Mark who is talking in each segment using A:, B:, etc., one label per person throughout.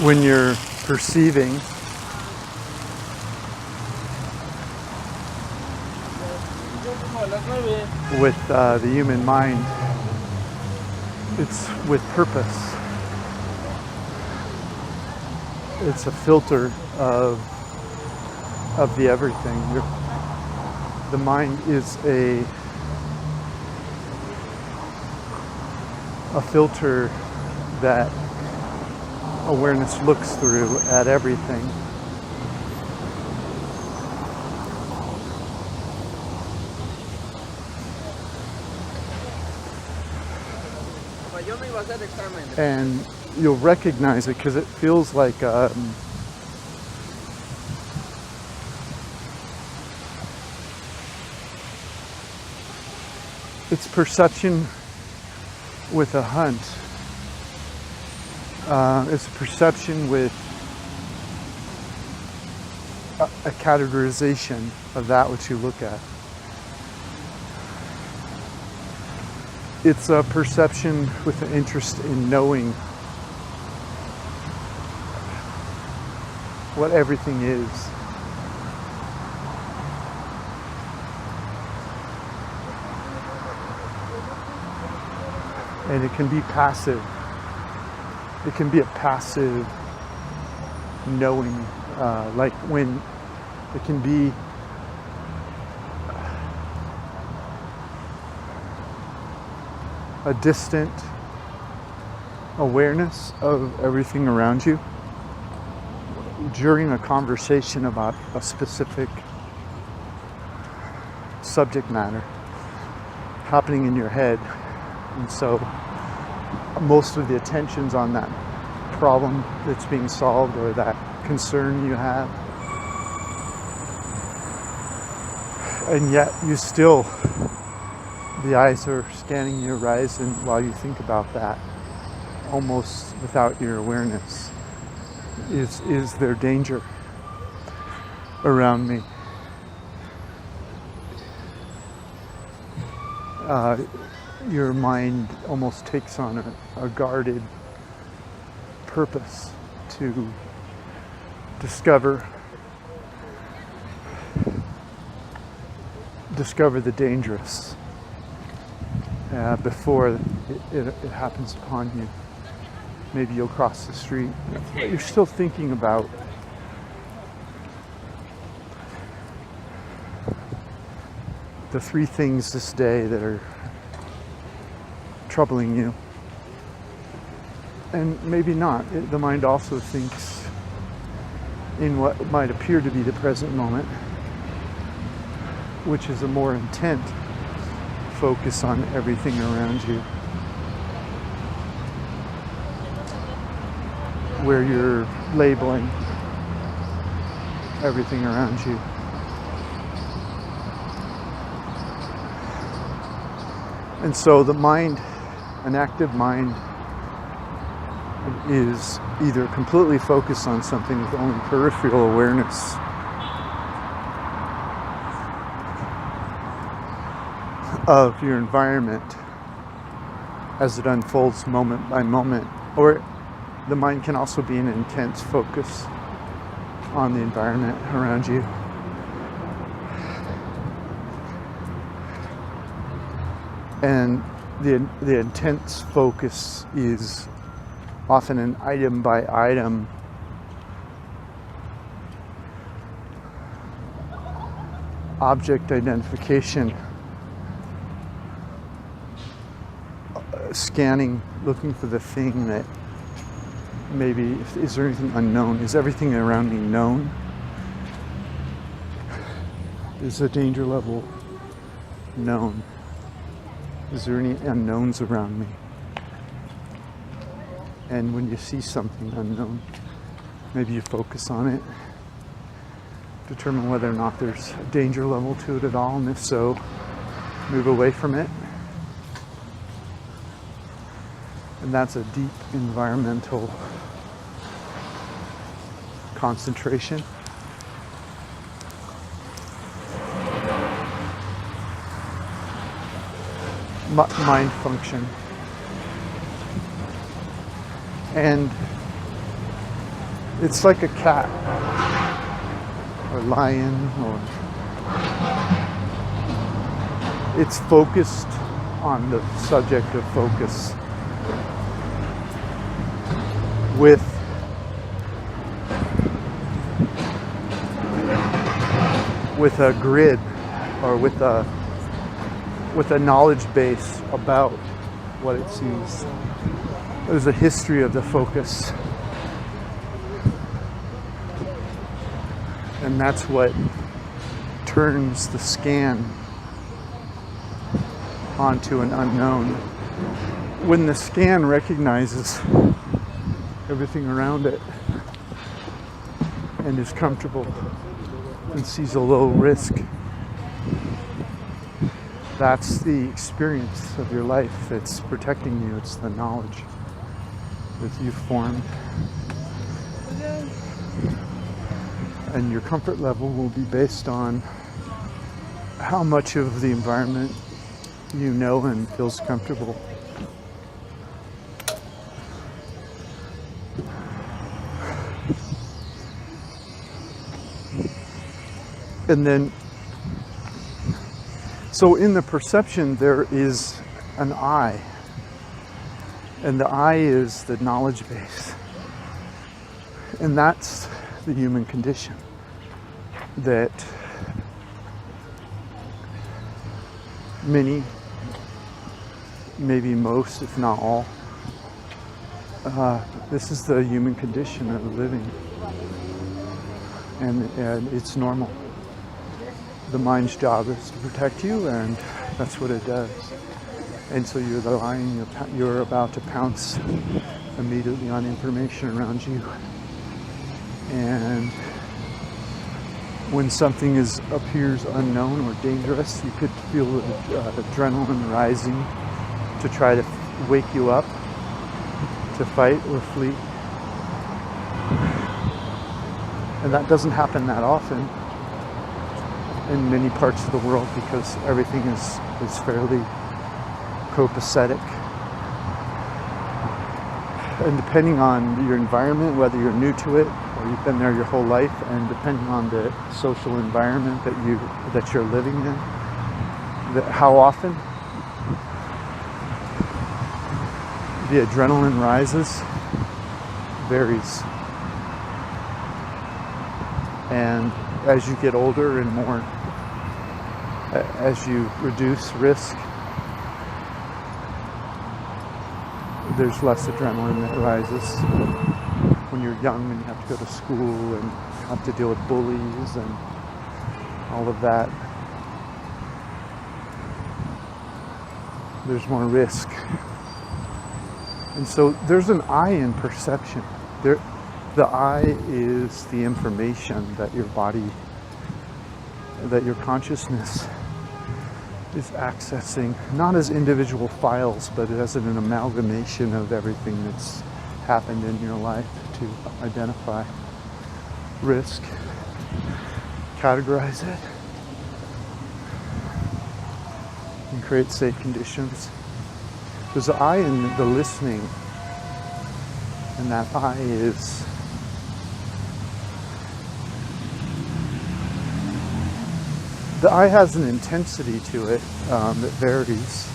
A: when you're perceiving, with the human mind, it's with purpose. It's a filter of the everything. The mind is a filter that awareness looks through at everything. And you'll recognize it because it feels like it's perception with a hunt. It's a perception with a categorization of that which you look at. It's a perception with an interest in knowing what everything is. And it can be passive. It can be a passive knowing, like when it can be a distant awareness of everything around you during a conversation about a specific subject matter happening in your head. And so most of the attention's on that problem that's being solved or that concern you have. And yet you still, the eyes are scanning your horizon while you think about that, almost without your awareness. Is there danger around me? Your mind almost takes on a guarded purpose to discover the dangerous before it happens upon you. Maybe you'll cross the street, but you're still thinking about the three things this day that are troubling you. And maybe not. The mind also thinks in what might appear to be the present moment, which is a more intent focus on everything around you, where you're labeling everything around you. And so the mind, an active mind, is either completely focused on something with only peripheral awareness, of your environment as it unfolds moment by moment, or the mind can also be an intense focus on the environment around you. And the intense focus is often an item by item object identification, scanning, looking for the thing that maybe, is there anything unknown? Is everything around me known? Is the danger level known? Is there any unknowns around me? And when you see something unknown, maybe you focus on it, determine whether or not there's a danger level to it at all, and if so, move away from it. And that's a deep environmental concentration. Mind function. And It's like a cat or lion, or it's focused on the subject of focus with a grid, or with a knowledge base about what it sees. There's a history of the focus, and that's what turns the scan onto an unknown. When the scan recognizes everything around it and is comfortable and sees a low risk, that's the experience of your life that's protecting you. It's the knowledge that you've formed. And your comfort level will be based on how much of the environment you know and feels comfortable. And then, so in the perception, there is an I. And the I is the knowledge base. And that's the human condition. That many, maybe most, if not all, this is the human condition of living. And it's normal. The mind's job is to protect you, and that's what it does. And so you're the lion, you're about to pounce immediately on information around you. And when something appears unknown or dangerous, you could feel adrenaline rising to try to wake you up to fight or flee. And that doesn't happen that often in many parts of the world, because everything is fairly copacetic. And depending on your environment, whether you're new to it or you've been there your whole life, and depending on the social environment that you're living in, how often the adrenaline rises varies. And as you get older and more, as you reduce risk, there's less adrenaline that rises. When you're young and you have to go to school and have to deal with bullies and all of that, there's more risk. And so there's an I in perception. The I is the information that your body, that your consciousness is accessing, not as individual files, but as an amalgamation of everything that's happened in your life to identify risk, categorize it, and create safe conditions. There's the I in the listening, and that I is the I has an intensity to it that varies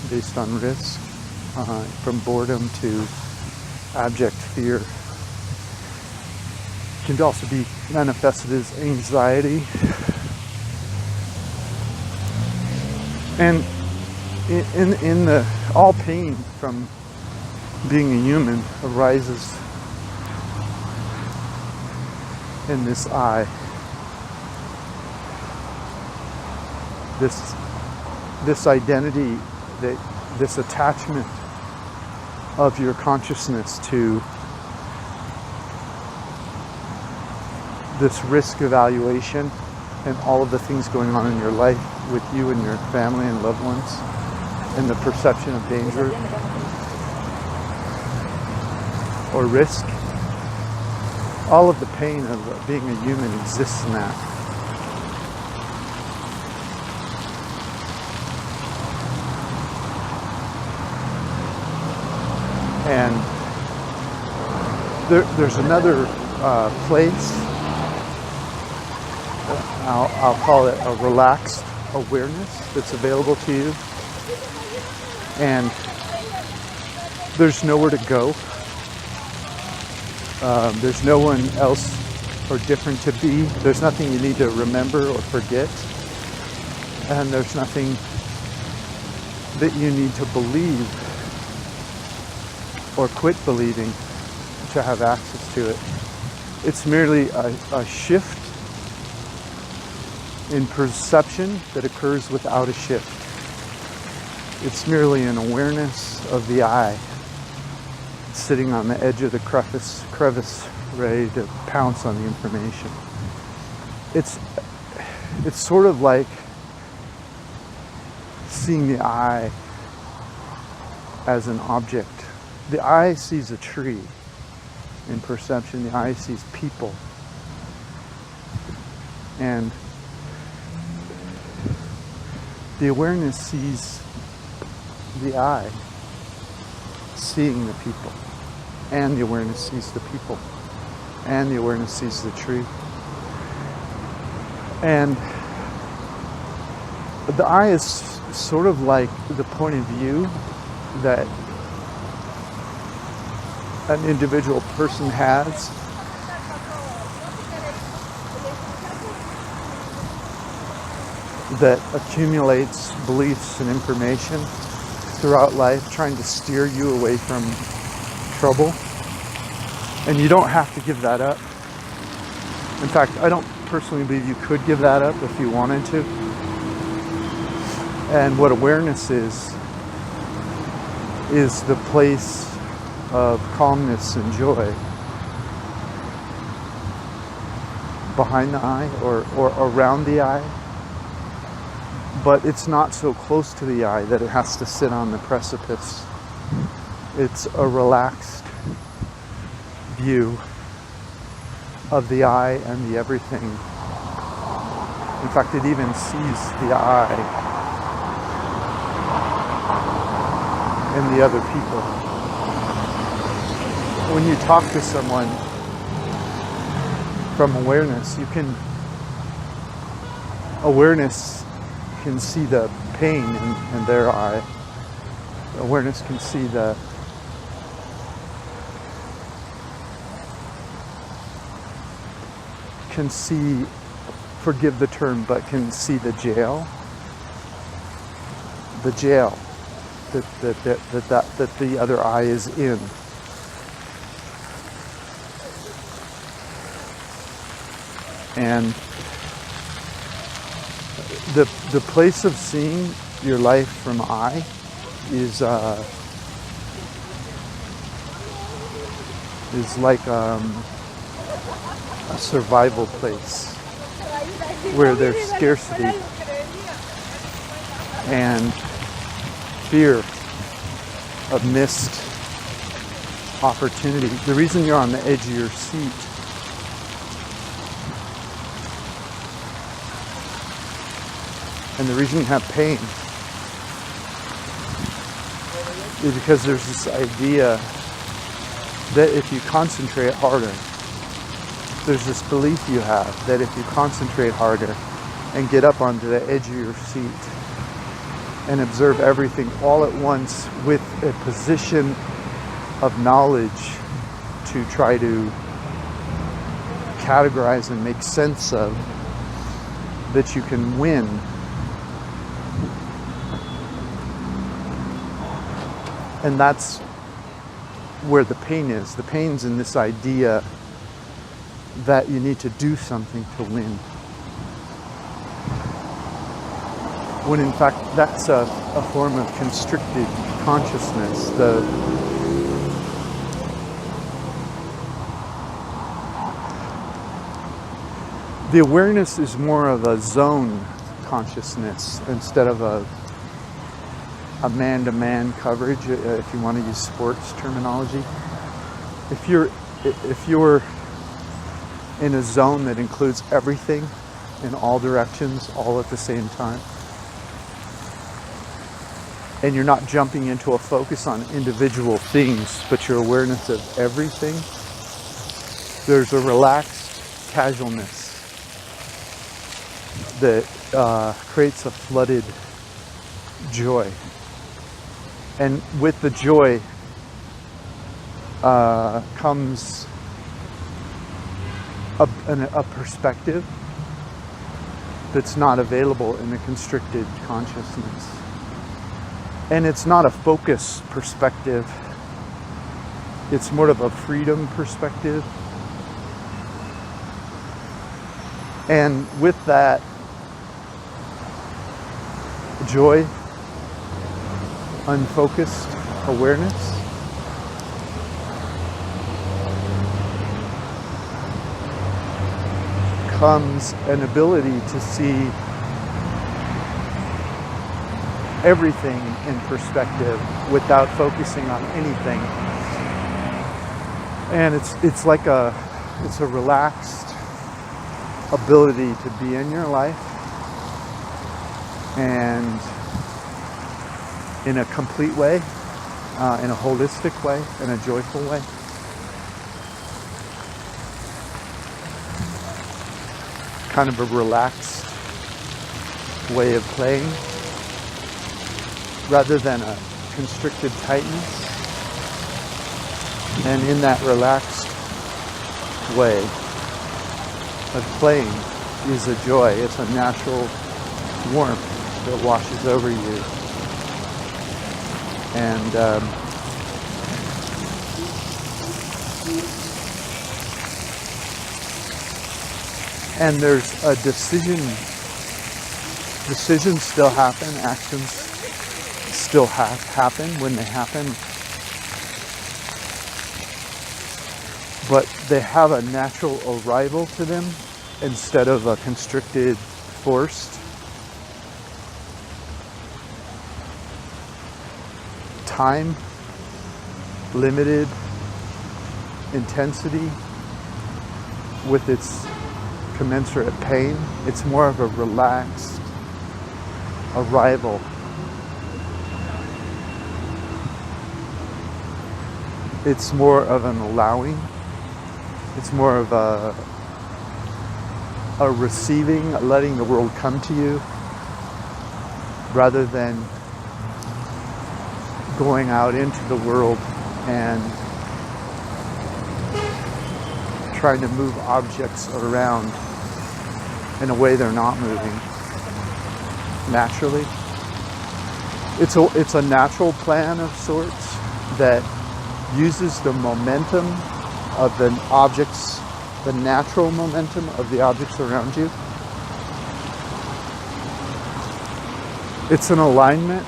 A: based on risk, from boredom to abject fear. It can also be manifested as anxiety. And in the all pain from being a human arises in this I. This identity, this attachment of your consciousness to this risk evaluation and all of the things going on in your life with you and your family and loved ones, and the perception of danger or risk. All of the pain of being a human exists in that. And There's another place, I'll call it a relaxed awareness that's available to you. And there's nowhere to go. There's no one else or different to be. There's nothing you need to remember or forget. And there's nothing that you need to believe or quit believing to have access to it. It's merely a shift in perception that occurs without a shift. It's merely an awareness of the I sitting on the edge of the crevice ready to pounce on the information. It's sort of like seeing the I as an object. The I sees a tree in perception. The I sees people. And the awareness sees the I seeing the people. And the awareness sees the people. And the awareness sees the tree. And the I is sort of like the point of view that an individual person has that accumulates beliefs and information throughout life, trying to steer you away from trouble. And you don't have to give that up. In fact, I don't personally believe you could give that up if you wanted to. And what awareness is the place of calmness and joy behind the I or around the I. But it's not so close to the I that it has to sit on the precipice. It's a relaxed view of the I and the everything. In fact, it even sees the I and the other people. When you talk to someone from awareness, awareness can see the pain in their eye. Awareness can see forgive the term, but can see the jail that the other eye is in. And the place of seeing your life from I is like a survival place where there's scarcity and fear of missed opportunity. The reason you're on the edge of your seat and the reason you have pain is because there's this idea that if you concentrate harder, there's this belief you have that if you concentrate harder and get up onto the edge of your seat and observe everything all at once with a position of knowledge to try to categorize and make sense of, that you can win. And that's where the pain is. The pain's in this idea that you need to do something to win. When in fact that's a form of constricted consciousness. The awareness is more of a zone consciousness instead of a man-to-man coverage, if you want to use sports terminology. If you're in a zone that includes everything in all directions, all at the same time, and you're not jumping into a focus on individual things, but your awareness of everything, There's a relaxed casualness that creates a flooded joy. And with the joy comes a perspective that's not available in a constricted consciousness. And it's not a focus perspective. It's more of a freedom perspective. And with that joy, unfocused awareness, comes an ability to see everything in perspective without focusing on anything. And it's like it's a relaxed ability to be in your life and in a complete way, in a holistic way, in a joyful way. Kind of a relaxed way of playing rather than a constricted tightness. And in that relaxed way of playing is a joy. It's a natural warmth that washes over you. And there's a decision. Decisions still happen. Actions still happen when they happen. But they have a natural arrival to them instead of a constricted, forced. Time, limited intensity with its commensurate pain. It's more of a relaxed arrival. It's more of an allowing. It's more of a receiving, letting the world come to you, rather than going out into the world and trying to move objects around in a way they're not moving naturally. It's a natural plan of sorts that uses the momentum of the objects, the natural momentum of the objects around you. It's an alignment.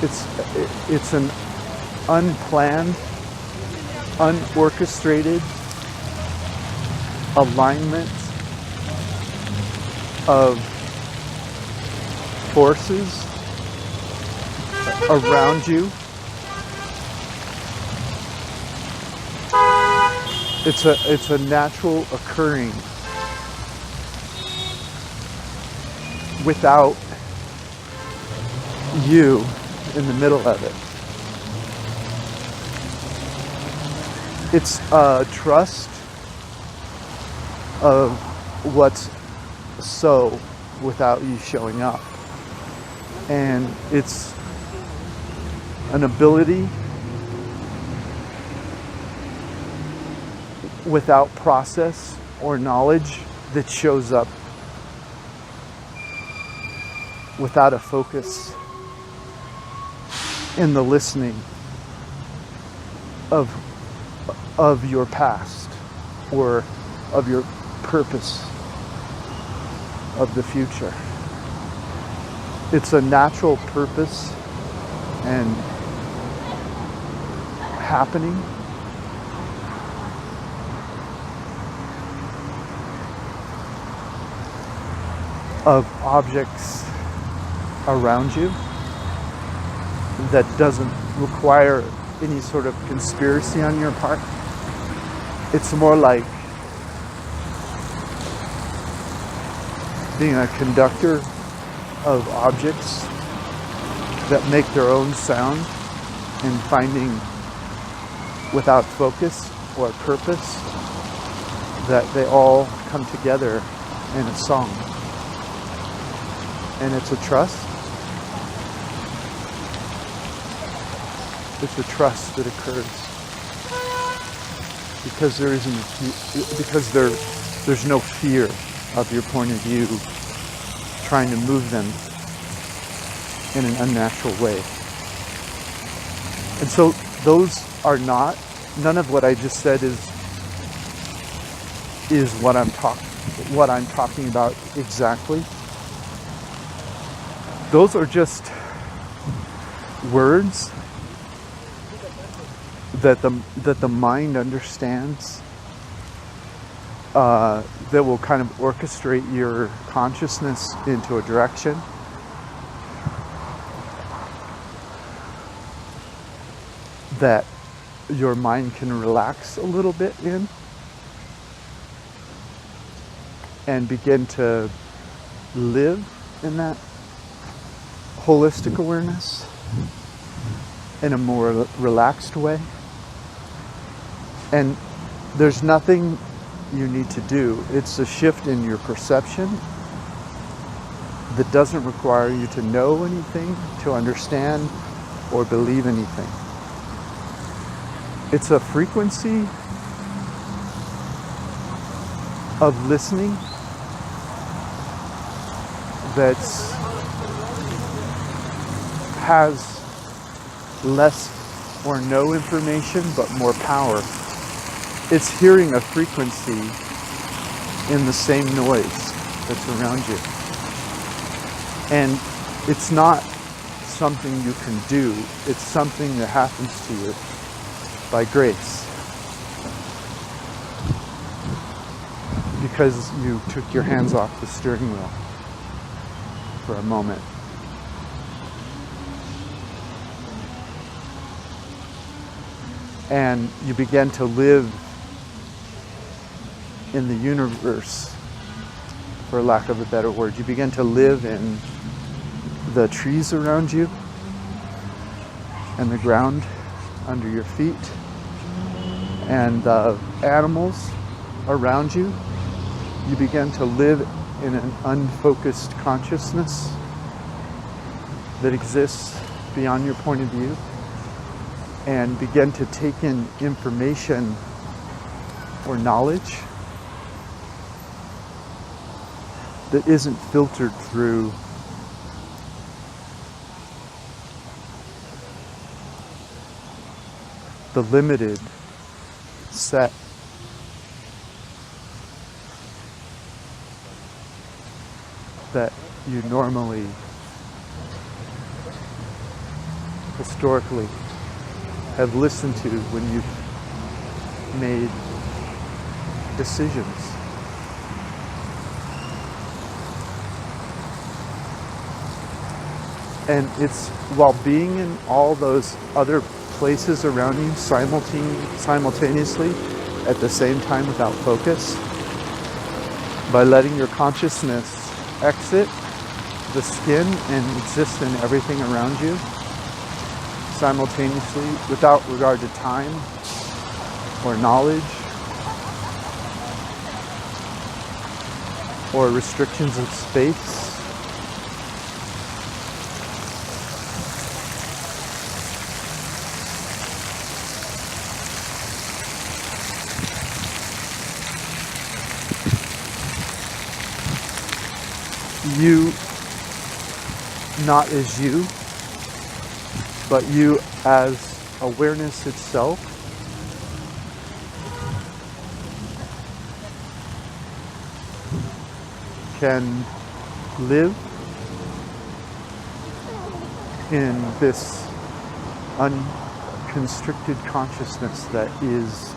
A: It's an unplanned, unorchestrated alignment of forces around you. It's a natural occurring without you in the middle of it. It's a trust of what's so without you showing up. And it's an ability without process or knowledge that shows up without a focus in the listening of your past or of your purpose of the future. It's a natural purpose and happening of objects around you that doesn't require any sort of conspiracy on your part. It's more like being a conductor of objects that make their own sound and finding without focus or purpose, that they all come together in a song. And it's a trust. It's a trust that occurs because there's no fear of your point of view trying to move them in an unnatural way. And so none of what I just said is what I'm talking about exactly. Those are just words that the mind understands, that will kind of orchestrate your consciousness into a direction. That your mind can relax a little bit in and begin to live in that holistic awareness in a more relaxed way. And there's nothing you need to do. It's a shift in your perception that doesn't require you to know anything, to understand, or believe anything. It's a frequency of listening that has less or no information but more power. It's hearing a frequency in the same noise that's around you. And it's not something you can do. It's something that happens to you by grace. Because you took your hands off the steering wheel for a moment. And you began to live in the universe, for lack of a better word. You begin to live in the trees around you and the ground under your feet and the animals around you. You begin to live in an unfocused consciousness that exists beyond your point of view, and begin to take in information or knowledge that isn't filtered through the limited set that you normally, historically, have listened to when you've made decisions. And it's while being in all those other places around you simultaneously at the same time without focus, by letting your consciousness exit the skin and exist in everything around you simultaneously without regard to time or knowledge or restrictions of space. You, not as you, but you as awareness itself, can live in this unconstricted consciousness that is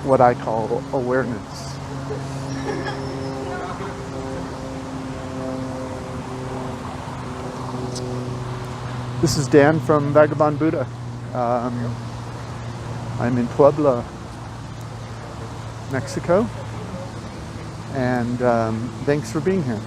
A: what I call awareness. This is Dan from Vagabond Buddha. I'm in Puebla, Mexico, and thanks for being here.